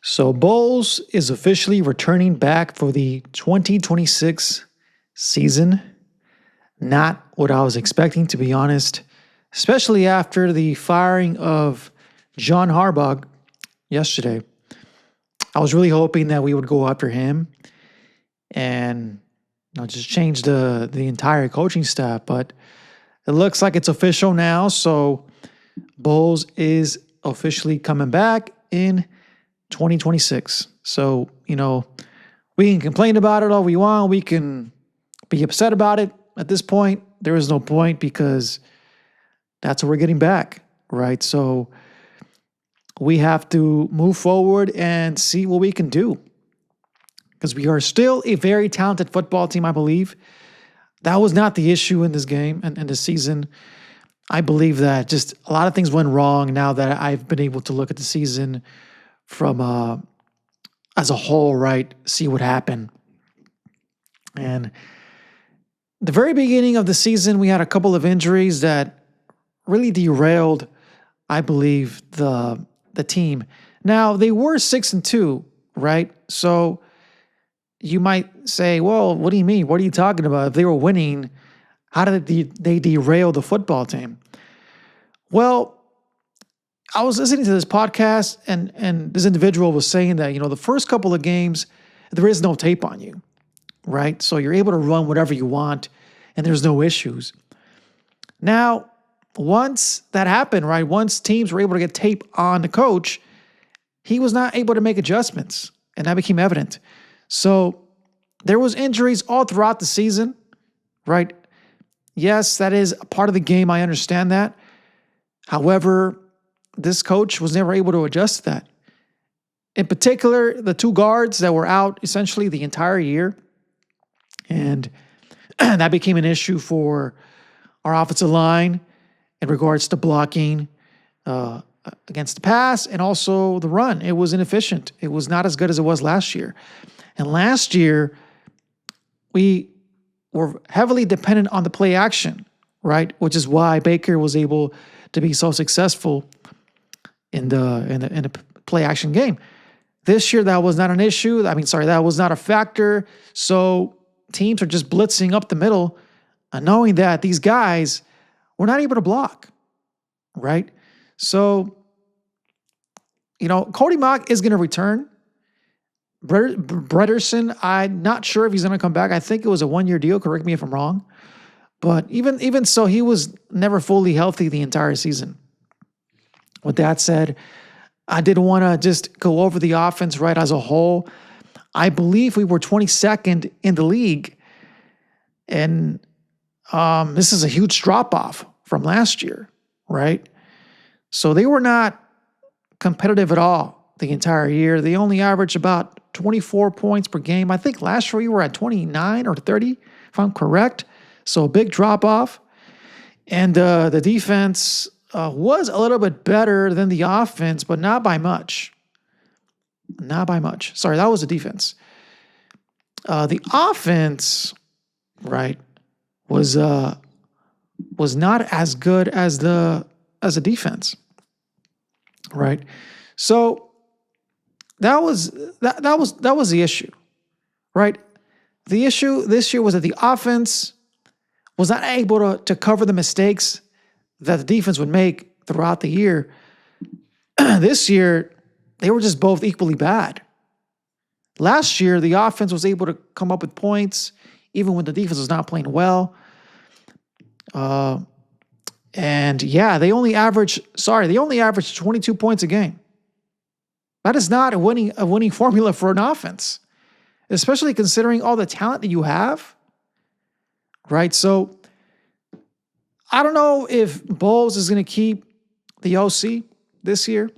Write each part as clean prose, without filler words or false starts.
So Bowles is officially returning back for the 2026 season. Not what I was expecting, to be honest, especially after the firing of John Harbaugh yesterday. I was really hoping that we would go after him and just change the entire coaching staff, but it looks like it's official now. So Bowles is officially coming back in 2026. So, we can complain about it all we want. We can be upset about it. At this point, there is no point because that's what we're getting back, right? So we have to move forward and see what we can do because we are still a very talented football team, I believe. That was not the issue in this game and this season. I believe that just a lot of things went wrong now that I've been able to look at the season from as a whole, right? See what happened. And the very beginning of the season, we had a couple of injuries that really derailed, I believe, the team. Now, they were 6-2, right? So you might say, well, what do you mean? What are you talking about? If they were winning, how did they derail the football team? Well, I was listening to this podcast and this individual was saying that, the first couple of games, there is no tape on you, right? So you're able to run whatever you want and there's no issues. Now, once that happened, right, once teams were able to get tape on the coach, he was not able to make adjustments and that became evident. So there was injuries all throughout the season, right? Yes, that is a part of the game. I understand that. However, this coach was never able to adjust to that. In particular, the two guards that were out essentially the entire year. And that became an issue for our offensive line in regards to blocking against the pass and also the run. It was inefficient. It was not as good as it was last year. And last year, we were heavily dependent on the play action, right? Which is why Baker was able to be so successful in the play action game. This year, that was not an issue. That was not a factor. So teams are just blitzing up the middle, knowing that these guys were not able to block, right? So, Cody Mock is going to return. Brederson, I'm not sure if he's going to come back. I think it was a one-year deal. Correct me if I'm wrong. But even so, he was never fully healthy the entire season. With that said, I did want to just go over the offense right as a whole. I believe we were 22nd in the league. And this is a huge drop-off from last year, right? So they were not competitive at all the entire year. They only averaged about 24 points per game. I think last year we were at 29 or 30, if I'm correct. So a big drop-off. And the defense was a little bit better than the offense, but not by much. Not by much. Sorry, that was the defense. The offense, right, was not as good as the defense, right? So that was the issue, right? The issue this year was that the offense was not able to cover the mistakes that the defense would make throughout the year. This year, they were just both equally bad. Last year, the offense was able to come up with points, even when the defense was not playing well. And yeah, they only averaged 22 points a game. That is not a winning formula for an offense, especially considering all the talent that you have, right? So I don't know if Bowles is going to keep the OC this year.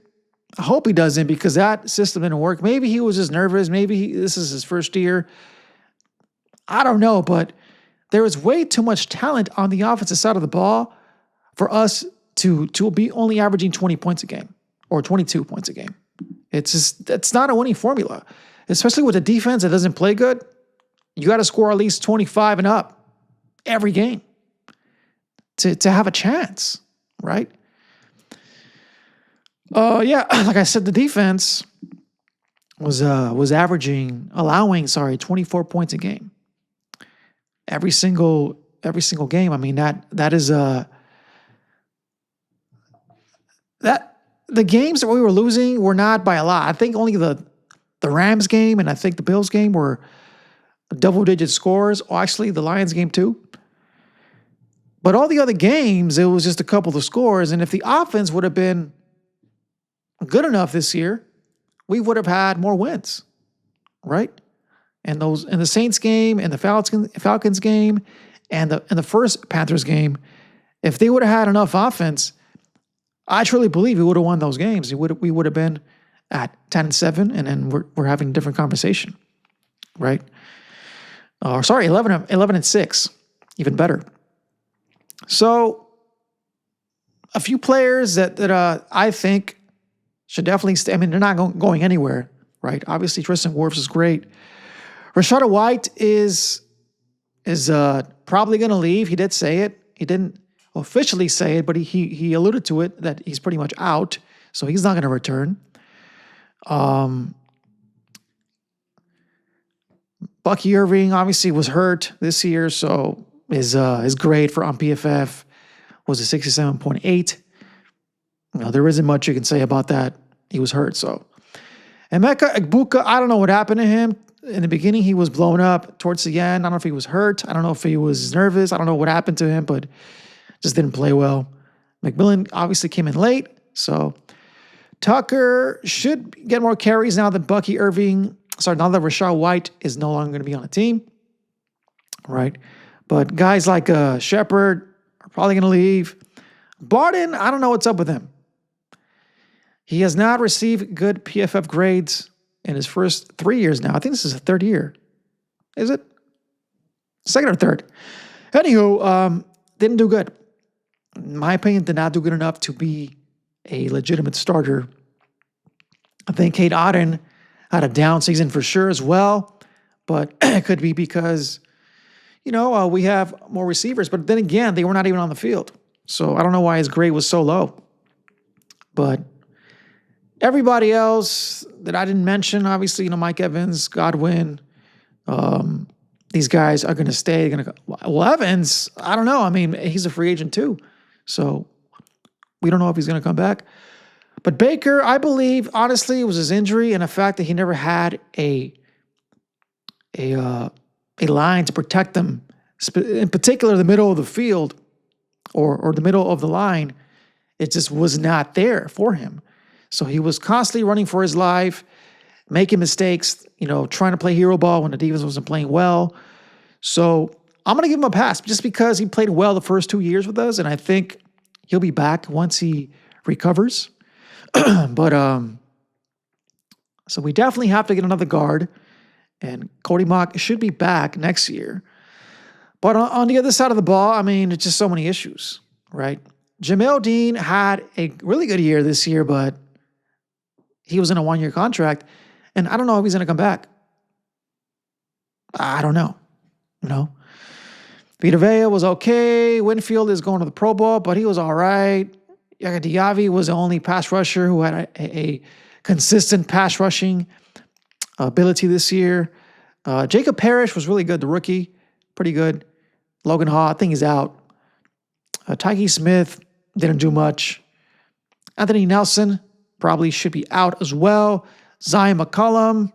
I hope he doesn't because that system didn't work. Maybe he was just nervous. Maybe this is his first year. I don't know, but there is way too much talent on the offensive side of the ball for us to be only averaging 20 points a game or 22 points a game. It's not a winning formula, especially with a defense that doesn't play good. You got to score at least 25 and up every game to have a chance, right? Yeah, like I said, the defense was allowing 24 points a game. Every single game. I mean, that is that the games that we were losing were not by a lot. I think only the Rams game and I think the Bills game were double-digit scores. Oh, actually, the Lions game too. But all the other games, it was just a couple of scores. And if the offense would have been good enough this year, we would have had more wins, right? And those in the Saints game and the Falcons game and the first Panthers game, if they would have had enough offense, I truly believe we would have won those games. We would have been at 10-7, and then we're having a different conversation, right? Or 11-6, even better. So a few players that I think should definitely stay. I mean, they're not going anywhere, right? Obviously, Tristan Wirfs is great. Rashad White is probably going to leave. He did say it. He didn't officially say it, but he alluded to it that he's pretty much out, so he's not going to return. Bucky Irving obviously was hurt this year, so his grade for on PFF was a 67.8. There isn't much you can say about that. He was hurt, so. Emeka Egbuka, I don't know what happened to him. In the beginning, he was blown up. Towards the end, I don't know if he was hurt. I don't know if he was nervous. I don't know what happened to him, but just didn't play well. McMillan obviously came in late, so Tucker should get more carries now that now that Rashad White is no longer going to be on the team, right? But guys like Shepard are probably going to leave. Barden, I don't know what's up with him. He has not received good PFF grades in his first 3 years now. I think this is the third year. Is it? Second or third. Anywho, didn't do good. In my opinion, did not do good enough to be a legitimate starter. I think Kate Otten had a down season for sure as well, but it could be because, we have more receivers. But then again, they were not even on the field. So I don't know why his grade was so low. But everybody else that I didn't mention, obviously, Mike Evans, Godwin, these guys are going to stay. Well, Evans, I don't know. I mean, he's a free agent too. So we don't know if he's going to come back. But Baker, I believe, honestly, it was his injury and the fact that he never had a line to protect them, in particular the middle of the field or the middle of the line. It just was not there for him. So he was constantly running for his life, making mistakes, trying to play hero ball when the defense wasn't playing well. So I'm going to give him a pass just because he played well the first 2 years with us, and I think he'll be back once he recovers. But so we definitely have to get another guard, and Cody Mock should be back next year. But on the other side of the ball, I mean, it's just so many issues, right? Jamel Dean had a really good year this year, but he was in a 1-year contract, and I don't know if he's going to come back. I don't know. Vita Vea was okay. Winfield is going to the Pro Bowl, but he was all right. Yaka Diaby was the only pass rusher who had a consistent pass rushing ability this year. Jacob Parrish was really good, the rookie. Pretty good. Logan Hall, I think he's out. Tyke Smith didn't do much. Anthony Nelson probably should be out as well. Zion McCollum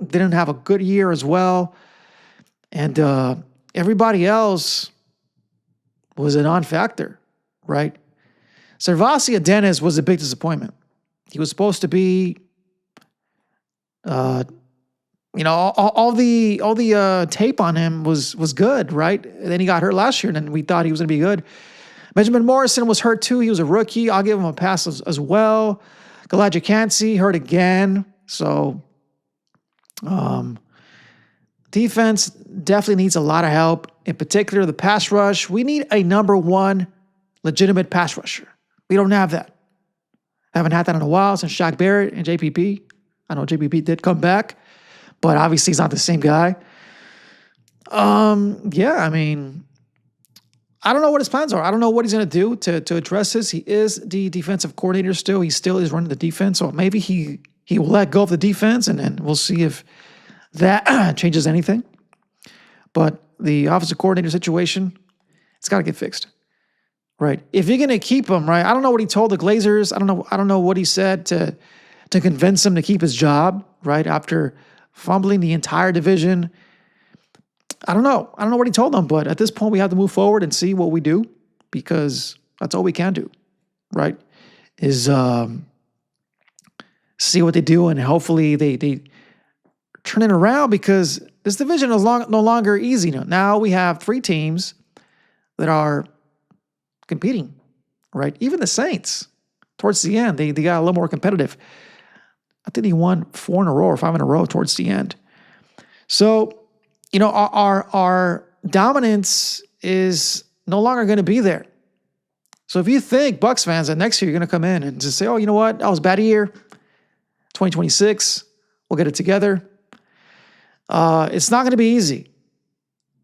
didn't have a good year as well. And everybody else was a non-factor, right? Servasia Dennis was a big disappointment. He was supposed to be, all the tape on him was good, right? And then he got hurt last year, and then we thought he was going to be good. Benjamin Morrison was hurt too. He was a rookie. I'll give him a pass as well. Galaja Kansi hurt again. So defense definitely needs a lot of help. In particular, the pass rush. We need a number one legitimate pass rusher. We don't have that. Haven't had that in a while since Shaq Barrett and JPP. I know JPP did come back, but obviously he's not the same guy. I mean, I don't know what his plans are. I don't know what he's going to do to address this. He is the defensive coordinator still. He still is running the defense, so maybe he he will let go of the defense, and then we'll see if that changes anything. But the offensive coordinator situation, it's got to get fixed, right? If you're going to keep him, right? I don't know what he told the Glazers. I don't know what he said to convince him to keep his job, right? After fumbling the entire division. I don't know what he told them, but at this point we have to move forward and see what we do, because that's all we can do, right? Is see what they do, and hopefully they turn it around, because this division is no longer easy. Now we have 3 teams that are competing, right? Even the Saints, towards the end, they got a little more competitive. I think they won 4 in a row or 5 in a row towards the end. So, our dominance is no longer going to be there. So if you think, Bucs fans, that next year you're going to come in and just say, oh, you know what? That was a bad year. 2026, we'll get it together. It's not going to be easy.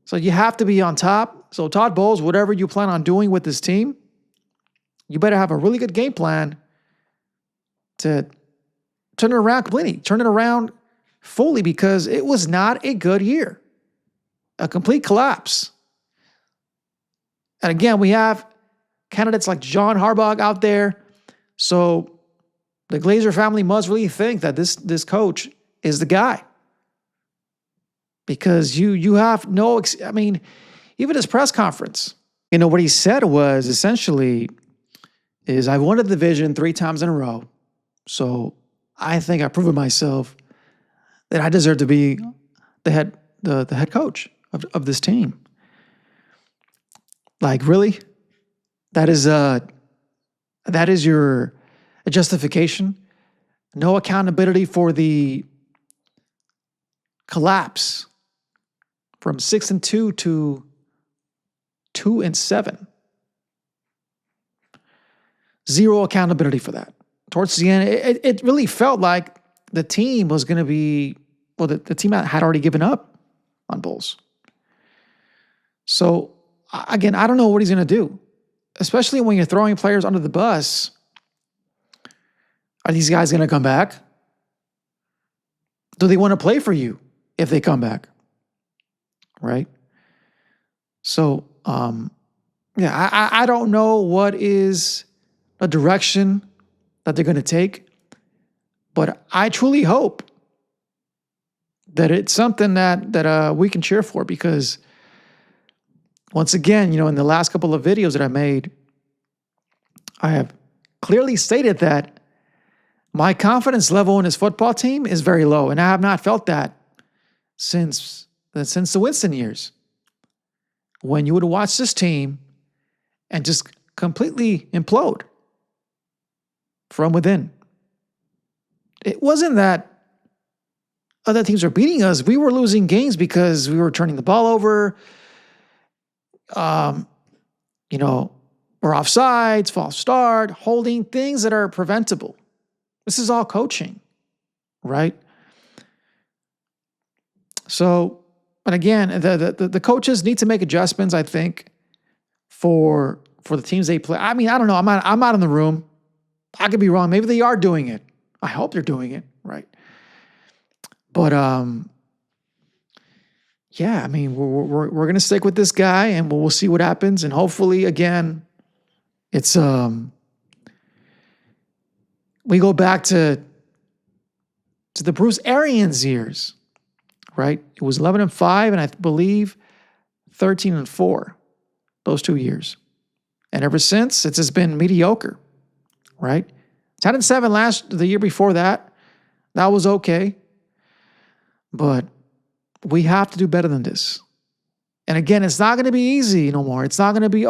So you have to be on top. So Todd Bowles, whatever you plan on doing with this team, you better have a really good game plan to turn it around completely, turn it around fully, because it was not a good year. A complete collapse. And again, we have candidates like John Harbaugh out there. So the Glazer family must really think that this coach is the guy. Because you have no, even his press conference, what he said was essentially is, I won the division 3 times in a row. So I think I've proven myself that I deserve to be the head coach of this team. Like, really? That is your justification? No accountability for the collapse from 6-2 to 2-7. Zero accountability for that. Towards the end, it really felt like the team was going to be, the team had already given up on Bowles. So, again, I don't know what he's going to do, especially when you're throwing players under the bus. Are these guys going to come back? Do they want to play for you if they come back? Right? So, I don't know what is a direction that they're going to take, but I truly hope that it's something that we can cheer for, because once again, in the last couple of videos that I made, I have clearly stated that my confidence level in his football team is very low, and I have not felt that since the Winston years, when you would watch this team and just completely implode from within. It wasn't that other teams were beating us. We were losing games because we were turning the ball over. We're offsides, false start, holding, things that are preventable. This is all coaching, right? So, but again, the coaches need to make adjustments, I think, for the teams they play. I don't know. I'm not in the room. I could be wrong. Maybe they are doing it. I hope they're doing it, right? But we're gonna stick with this guy, and we'll see what happens. And hopefully, again, it's we go back to the Bruce Arians years, right? It was 11-5, and I believe 13-4, those 2 years. And ever since, it's just been mediocre, right? 10-7 the year before that. That was okay. But we have to do better than this. And again, it's not going to be easy no more. It's not going to be, the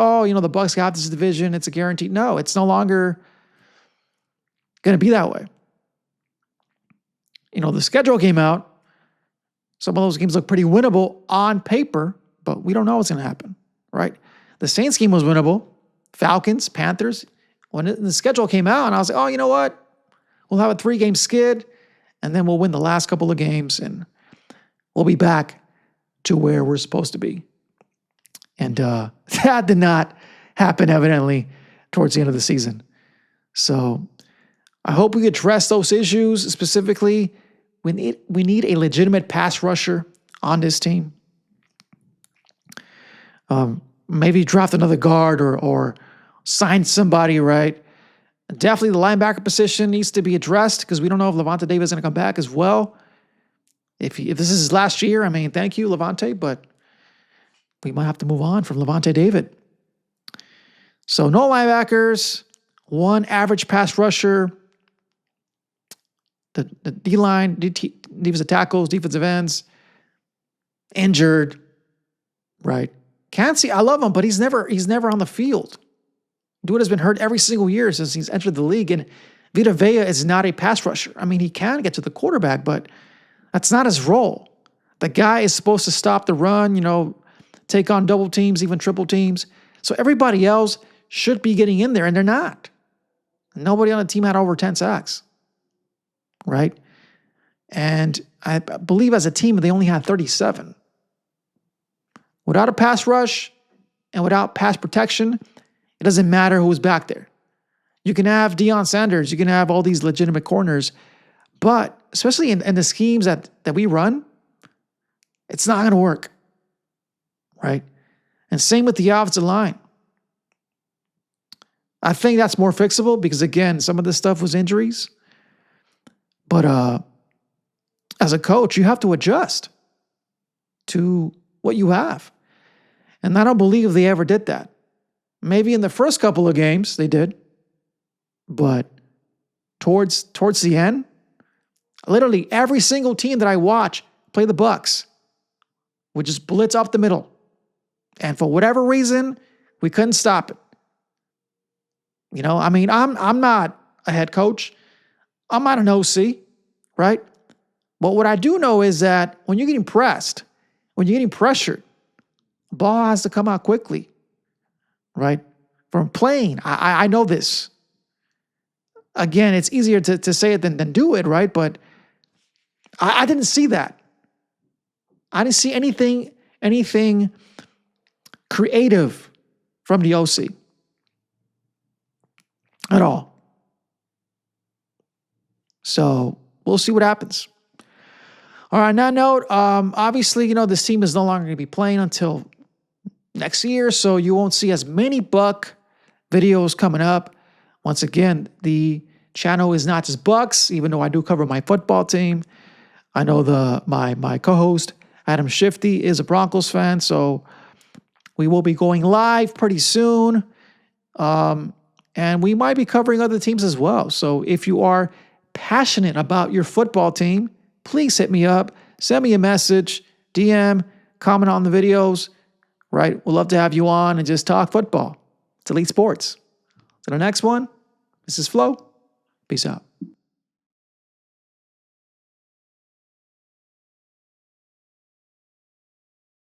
Bucs got this division, it's a guarantee. No, it's no longer going to be that way. The schedule came out. Some of those games look pretty winnable on paper, but we don't know what's going to happen, right? The Saints game was winnable. Falcons, Panthers. When the schedule came out, and I was like, oh, you know what? We'll have a 3-game skid, and then we'll win the last couple of games, and we'll be back to where we're supposed to be. And that did not happen, evidently, towards the end of the season. So I hope we address those issues. Specifically, we need a legitimate pass rusher on this team. Maybe draft another guard or sign somebody, right? Definitely the linebacker position needs to be addressed because we don't know if Levante David is going to come back as well. If this is his last year, I mean, thank you, Levante, but we might have to move on from Levante David. So no linebackers, one average pass rusher, the D-line, defensive tackles, defensive ends, injured, right? Cansey, I love him, but he's never on the field. Dude has been hurt every single year since he's entered the league, and Vita Vea is not a pass rusher. I mean, he can get to the quarterback, but that's not his role. The guy is supposed to stop the run, take on double teams, even triple teams. So everybody else should be getting in there, and they're not. Nobody on the team had over 10 sacks, right? And I believe as a team, they only had 37. Without a pass rush and without pass protection, it doesn't matter who's back there. You can have Deion Sanders, you can have all these legitimate corners, but especially in the schemes that we run, it's not going to work, right? And same with the offensive line. I think that's more fixable because, again, some of this stuff was injuries. But as a coach, you have to adjust to what you have. And I don't believe they ever did that. Maybe in the first couple of games they did. But towards the end, literally every single team that I watch play the Bucs would just blitz up the middle. And for whatever reason, we couldn't stop it. I mean, I'm not a head coach. I'm not an OC, right? But what I do know is that when you're getting pressed, when you're getting pressured, the ball has to come out quickly, right? From playing, I know this. Again, it's easier to say it than do it, right? But I didn't see that. I didn't see anything creative from the OC at all. So we'll see what happens. All right, on that note, obviously, this team is no longer going to be playing until next year, so you won't see as many Buck videos coming up. Once again, the channel is not just Bucks, even though I do cover my football team. I know my co-host, Adam Shifty, is a Broncos fan, so we will be going live pretty soon. And we might be covering other teams as well. So if you are passionate about your football team, please hit me up, send me a message, DM, comment on the videos, right? We'd love to have you on and just talk football. It's Elite Sports. To the next one, this is Flo. Peace out.